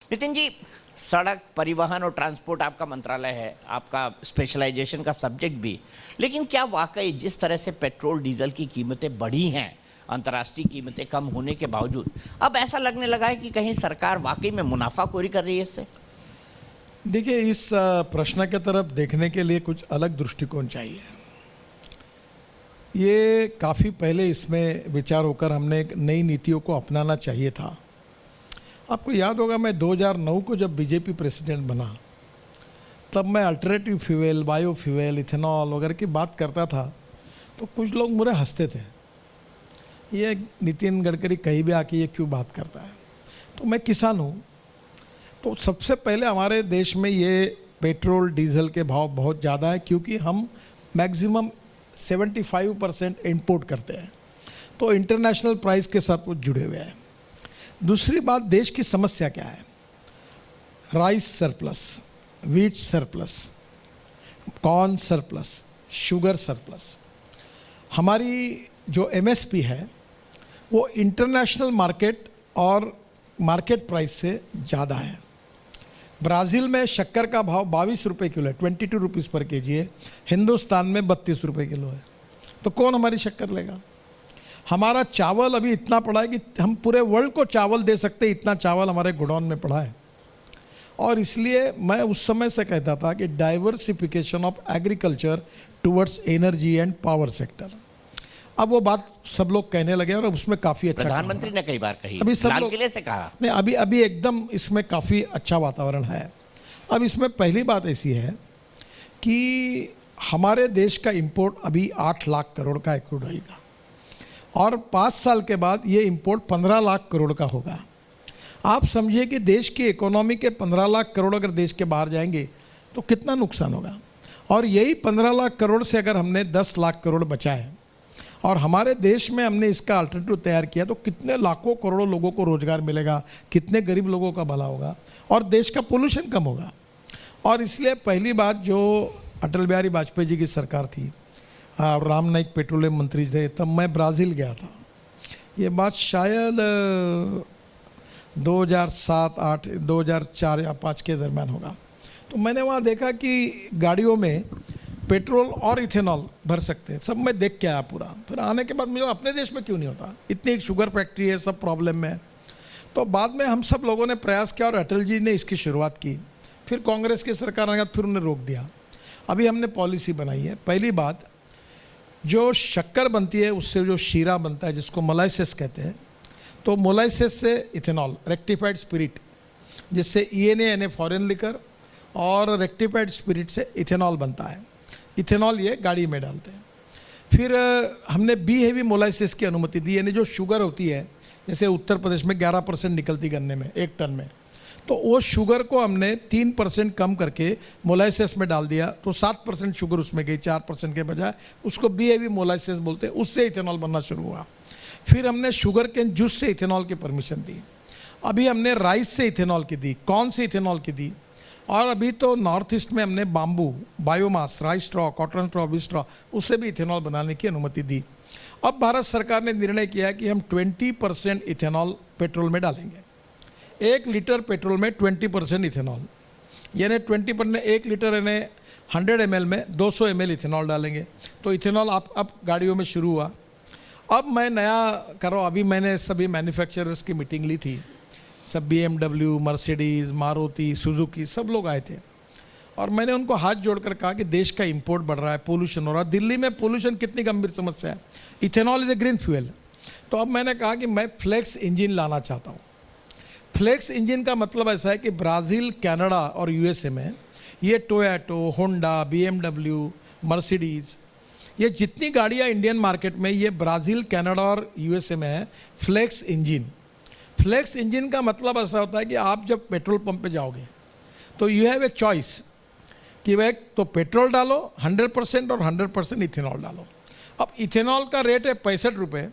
नितिन जी, सड़क परिवहन और ट्रांसपोर्ट आपका मंत्रालय है, आपका स्पेशलाइजेशन का सब्जेक्ट भी। लेकिन क्या वाकई जिस तरह से पेट्रोल डीजल की कीमतें बढ़ी हैं, अंतर्राष्ट्रीय कीमतें कम होने के बावजूद, अब ऐसा लगने लगा है कि कहीं सरकार वाकई में मुनाफाखोरी कर रही है इससे? देखिए, इस प्रश्न की तरफ देखने के लिए कुछ अलग दृष्टिकोण चाहिए। ये काफ़ी पहले इसमें विचार होकर हमने एक नई नीतियों को अपनाना चाहिए था। आपको याद होगा, मैं 2009 को जब बीजेपी प्रेसिडेंट बना, तब मैं alternative fuel, bio fuel, ethanol वगैरह की बात करता था, तो कुछ लोग मुझे हंसते थे, ये नितिन गडकरी कहीं भी आके ये क्यों बात करता है। तो मैं किसान हूँ, तो सबसे पहले हमारे देश में ये पेट्रोल डीजल के भाव बहुत ज़्यादा है, क्योंकि हम मैक्सिमम 75% इंपोर्ट करते हैं, तो इंटरनेशनल प्राइस के साथ वो जुड़े हुए हैं। दूसरी बात, देश की समस्या क्या है? Rice surplus, wheat surplus, corn surplus, sugar surplus. हमारी जो एमएसपी है वो इंटरनेशनल मार्केट और मार्केट प्राइस से ज़्यादा है। ब्राज़ील में शक्कर का भाव 22 रुपये किलो है, 22 रुपीज़ पर केजी है। हिंदुस्तान में 32 रुपये किलो है। तो कौन हमारी शक्कर लेगा? हमारा चावल अभी इतना पड़ा है कि हम पूरे वर्ल्ड को चावल दे सकते, इतना चावल हमारे गोडाउन में पड़ा है। और इसलिए मैं उस समय से कहता था कि diversification of agriculture towards energy and power sector. अब वो बात सब लोग कहने लगे और उसमें काफ़ी अच्छा, प्रधानमंत्री ने कई बार कही, अभी सब लाल लोग किले से कहा। नहीं, अभी एकदम इसमें काफ़ी अच्छा वातावरण है। अब इसमें पहली बात ऐसी है कि हमारे देश का इंपोर्ट अभी 8 लाख करोड़ का है क्रूड ऑयल का, और 5 साल के बाद ये इंपोर्ट 15 लाख करोड़ का होगा। आप समझिए कि देश की इकोनॉमी के 15 लाख करोड़ अगर देश के बाहर जाएंगे तो कितना नुकसान होगा। और यही 15 लाख करोड़ से अगर हमने 10 लाख करोड़ बचाए और हमारे देश में हमने इसका अल्टरनेटिव तैयार किया, तो कितने लाखों करोड़ों लोगों को रोजगार मिलेगा, कितने गरीब लोगों का भला होगा, और देश का पोल्यूशन कम होगा। और इसलिए पहली बात, जो अटल बिहारी वाजपेयी जी की सरकार थी, राम नाईक पेट्रोलियम मंत्री थे, तब मैं ब्राज़ील गया था। ये बात शायद 2007, 8, 2004 या 5 के दरम्यान होगा। तो मैंने वहाँ देखा कि गाड़ियों में पेट्रोल और इथेनॉल भर सकते हैं। सब मैं देख के आया पूरा। फिर आने के बाद मुझे अपने देश में क्यों नहीं होता? इतनी एक शुगर फैक्ट्री है, सब प्रॉब्लम में। तो बाद में हम सब लोगों ने प्रयास किया और अटल जी ने इसकी शुरुआत की। फिर कांग्रेस की सरकार आने, फिर उन्हें रोक दिया। अभी हमने पॉलिसी बनाई है। पहली बात, जो शक्कर बनती है उससे जो शीरा बनता है, जिसको मोलाइसिस कहते हैं, तो मोलाइसिस से इथेनॉल, रेक्टिफाइड स्पिरिट, जिससे ENA फॉरेन लिकर, और रेक्टिफाइड स्पिरिट से इथेनॉल बनता है। इथेनॉल ये गाड़ी में डालते हैं। फिर हमने बी हेवी मोलाइसिस की अनुमति दी, यानी जो शुगर होती है, जैसे उत्तर प्रदेश में 11% निकलती गन्ने में 1 टन में, तो वो शुगर को हमने 3% कम करके मोलाइसिस में डाल दिया, तो 7% शुगर उसमें गई, 4% के बजाय। उसको बी हेवी मोलाइसिस बोलते हैं। उससे इथेनॉल बनना शुरू हुआ। फिर हमने शुगर केन जूस से इथेनॉल की परमिशन दी। अभी हमने राइस से इथेनॉल की दी, कॉर्न से इथेनॉल की दी, और अभी तो नॉर्थ ईस्ट में हमने bamboo, biomass, rice straw, cotton straw, wheat straw, उससे भी इथेनॉल बनाने की अनुमति दी। अब भारत सरकार ने निर्णय किया कि हम 20% इथेनॉल पेट्रोल में डालेंगे। 1 लीटर पेट्रोल में 20% इथेनॉल, यानी 20% 1 लीटर यानी 100 ml में 200 ml इथेनॉल डालेंगे। तो इथेनॉल अब गाड़ियों में शुरू हुआ। अब मैं नया करो, अभी मैंने सभी मैन्युफैक्चरर्स की मीटिंग ली थी। सब BMW, मर्सिडीज़, मारुति, सुजुकी, सब लोग आए थे, और मैंने उनको हाथ जोड़कर कहा कि देश का इंपोर्ट बढ़ रहा है, पोल्यूशन हो रहा है। दिल्ली में पोल्यूशन कितनी गंभीर समस्या है। Ethanol is a green fuel. तो अब मैंने कहा कि मैं फ्लेक्स इंजन लाना चाहता हूँ। फ्लेक्स इंजन का मतलब ऐसा है कि ब्राज़ील, कनाडा और USA में ये टोयोटो, होंडा, BMW, मर्सिडीज़, ये जितनी गाड़ियाँ इंडियन मार्केट में, ये ब्राज़ील, कनाडा और USA में है फ्लेक्स इंजन। फ्लेक्स इंजन का मतलब ऐसा होता है कि आप जब पेट्रोल पंप पे जाओगे तो यू हैव ए चॉइस कि वह तो पेट्रोल डालो 100% और 100% इथेनॉल डालो। अब इथेनॉल का रेट है 65 रुपये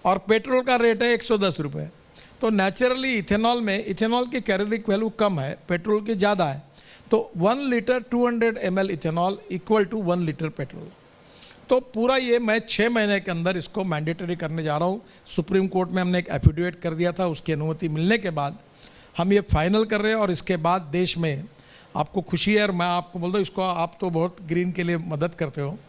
और पेट्रोल का रेट है 110 रुपये। तो नेचुरली इथेनॉल की कैलोरिक वैल्यू कम है, पेट्रोल की ज़्यादा है। तो 1 litre 200 ml ethanol equal to 1 litre petrol. तो पूरा ये मैं 6 महीने के अंदर इसको मैंडेटरी करने जा रहा हूँ। सुप्रीम कोर्ट में हमने एक एफिडेविट कर दिया था, उसकी अनुमति मिलने के बाद हम ये फाइनल कर रहे हैं और इसके बाद देश में आपको खुशी है। और मैं आपको बोल दूँ, इसको आप तो बहुत ग्रीन के लिए मदद करते हो,